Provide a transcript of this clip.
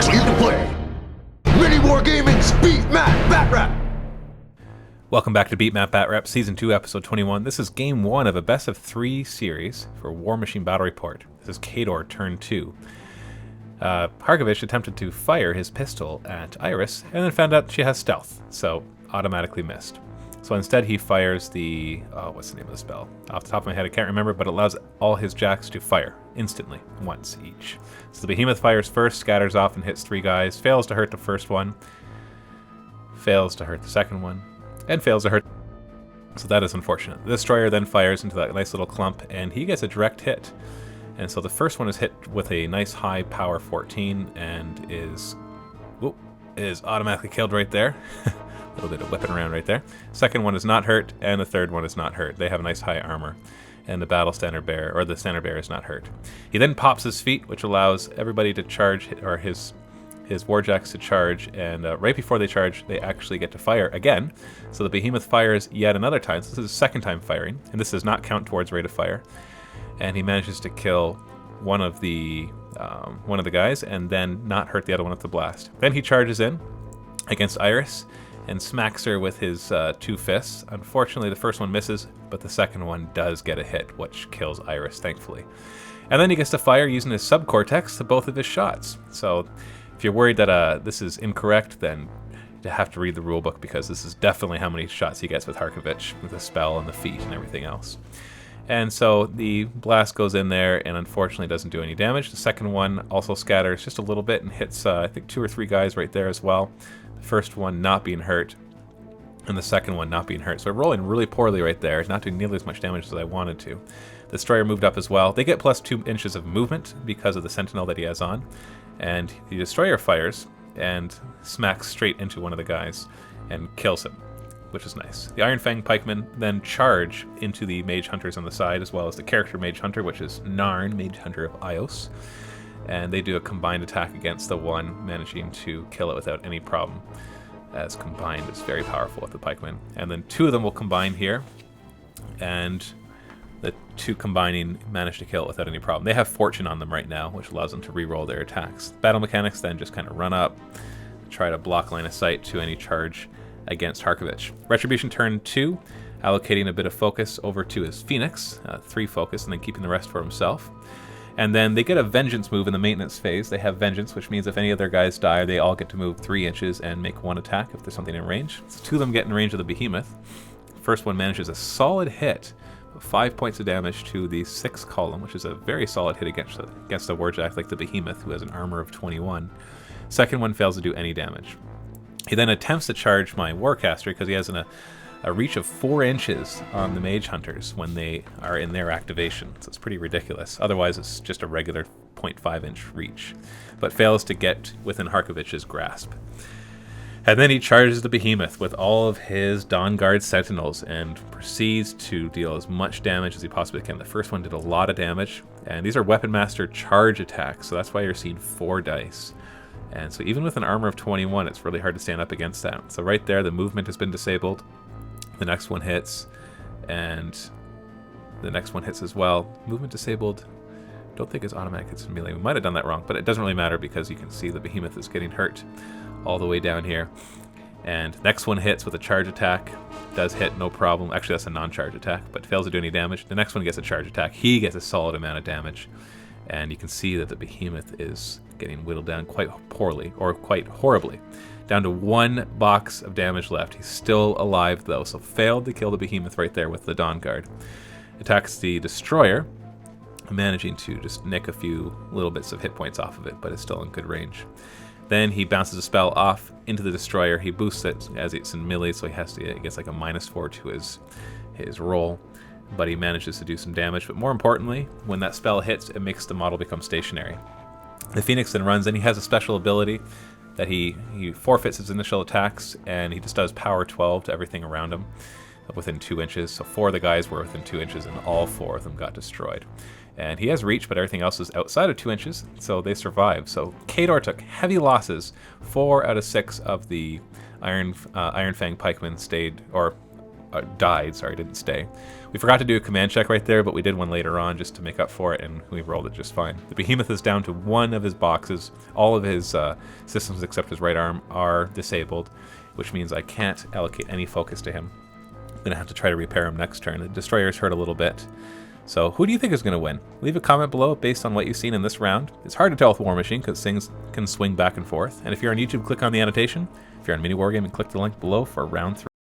Clear to play. MiniWarGaming's Beat Map Bat Rap. Welcome back to Beat Map Bat Rap Season 2, Episode 21. This is Game 1 of a best of 3 series for Warmachine Battle Report. This is Khador, turn 2. Harkovich attempted to fire his pistol at Iris, and then found out she has stealth, so automatically missed. So instead he fires the, what's the name of the spell? Off the top of my head I can't remember, but it allows all his jacks to fire instantly, once each. So the behemoth fires first, scatters off and hits 3 guys, fails to hurt the first one, fails to hurt the second one, and fails to hurt. So that is unfortunate. The destroyer then fires into that nice little clump, and he gets a direct hit. And so the first one is hit with a nice high power 14 and is automatically killed right there. A little bit of whipping around right there. Second one is not hurt, and the third one is not hurt. They have a nice high armor, and the battle standard bearer, or the standard bearer, is not hurt. He then pops his feet, which allows everybody to charge, or his warjacks to charge, and right before they charge, they actually get to fire again. So the behemoth fires yet another time. So this is the second time firing, and this does not count towards rate of fire. And he manages to kill one of the guys, and then not hurt the other one with the blast. Then he charges in against Iris and smacks her with his 2 fists. Unfortunately, the first one misses, but the second one does get a hit, which kills Iris, thankfully. And then he gets to fire using his subcortex to both of his shots. So if you're worried that this is incorrect, then you have to read the rulebook, because this is definitely how many shots he gets with Harkovich, with the spell and the feet and everything else. And so the blast goes in there and unfortunately doesn't do any damage. The second one also scatters just a little bit and hits, I think, 2 or 3 guys right there as well. The first one not being hurt, and the second one not being hurt. So rolling really poorly right there, not doing nearly as much damage as I wanted to. The destroyer moved up as well. They get plus 2 inches of movement because of the sentinel that he has on. And the destroyer fires and smacks straight into one of the guys and kills him, which is nice. The Iron Fang pikemen then charge into the mage hunters on the side, as well as the character mage hunter, which is Narn, mage hunter of Ios. And they do a combined attack against the one, managing to kill it without any problem, as combined is very powerful with the pikemen. And then 2 of them will combine here, and the 2 combining manage to kill it without any problem. They have fortune on them right now, which allows them to reroll their attacks. Battle mechanics then just kind of run up, try to block line of sight to any charge against Harkovich. Retribution turn 2, allocating a bit of focus over to his Phoenix, 3 focus, and then keeping the rest for himself. And then they get a Vengeance move in the maintenance phase. They have Vengeance, which means if any of their guys die, they all get to move 3 inches and make 1 attack if there's something in range. So 2 of them get in range of the behemoth. First one manages a solid hit, 5 points of damage to the 6th column, which is a very solid hit against the warjack like the behemoth, who has an armor of 21. Second one fails to do any damage. He then attempts to charge my Warcaster because he has a reach of 4 inches on the Mage Hunters when they are in their activation. So it's pretty ridiculous. Otherwise, it's just a regular 0.5 inch reach, but fails to get within Harkovich's grasp. And then he charges the Behemoth with all of his Dawn Guard Sentinels and proceeds to deal as much damage as he possibly can. The first one did a lot of damage, and these are Weapon Master charge attacks, so that's why you're seeing 4 dice. And so even with an armor of 21, it's really hard to stand up against that. So right there, the movement has been disabled. The next one hits, and the next one hits as well. Movement disabled. Don't think it's automatic, it's melee. We might have done that wrong, but it doesn't really matter because you can see the Behemoth is getting hurt all the way down here. And next one hits with a charge attack. Does hit, no problem. Actually, that's a non-charge attack, but fails to do any damage. The next one gets a charge attack. He gets a solid amount of damage. And you can see that the Behemoth is getting whittled down quite poorly, or quite horribly. Down to 1 box of damage left. He's still alive, though, so failed to kill the Behemoth right there with the Dawn Guard. Attacks the Destroyer, managing to just nick a few little bits of hit points off of it, but it's still in good range. Then he bounces a spell off into the Destroyer. He boosts it as it's in melee, so he gets like a -4 to his roll, but he manages to do some damage. But more importantly, when that spell hits, it makes the model become stationary. The Phoenix then runs in. He has a special ability that he forfeits his initial attacks, and he just does power 12 to everything around him within 2 inches. So 4 of the guys were within 2 inches, and all 4 of them got destroyed. And he has reach, but everything else is outside of 2 inches, so they survive. So Khador took heavy losses. 4 out of 6 of the Iron Fang pikemen stayed, or died. Sorry, didn't stay. We forgot to do a command check right there, but we did one later on just to make up for it, and we rolled it just fine. The behemoth is down to one of his boxes. All of his systems except his right arm are disabled, which means I can't allocate any focus to him. I'm going to have to try to repair him next turn. The destroyer's hurt a little bit. So who do you think is going to win? Leave a comment below based on what you've seen in this round. It's hard to tell with Warmachine because things can swing back and forth. And if you're on YouTube, click on the annotation. If you're on MiniWarGaming, click the link below for round 3.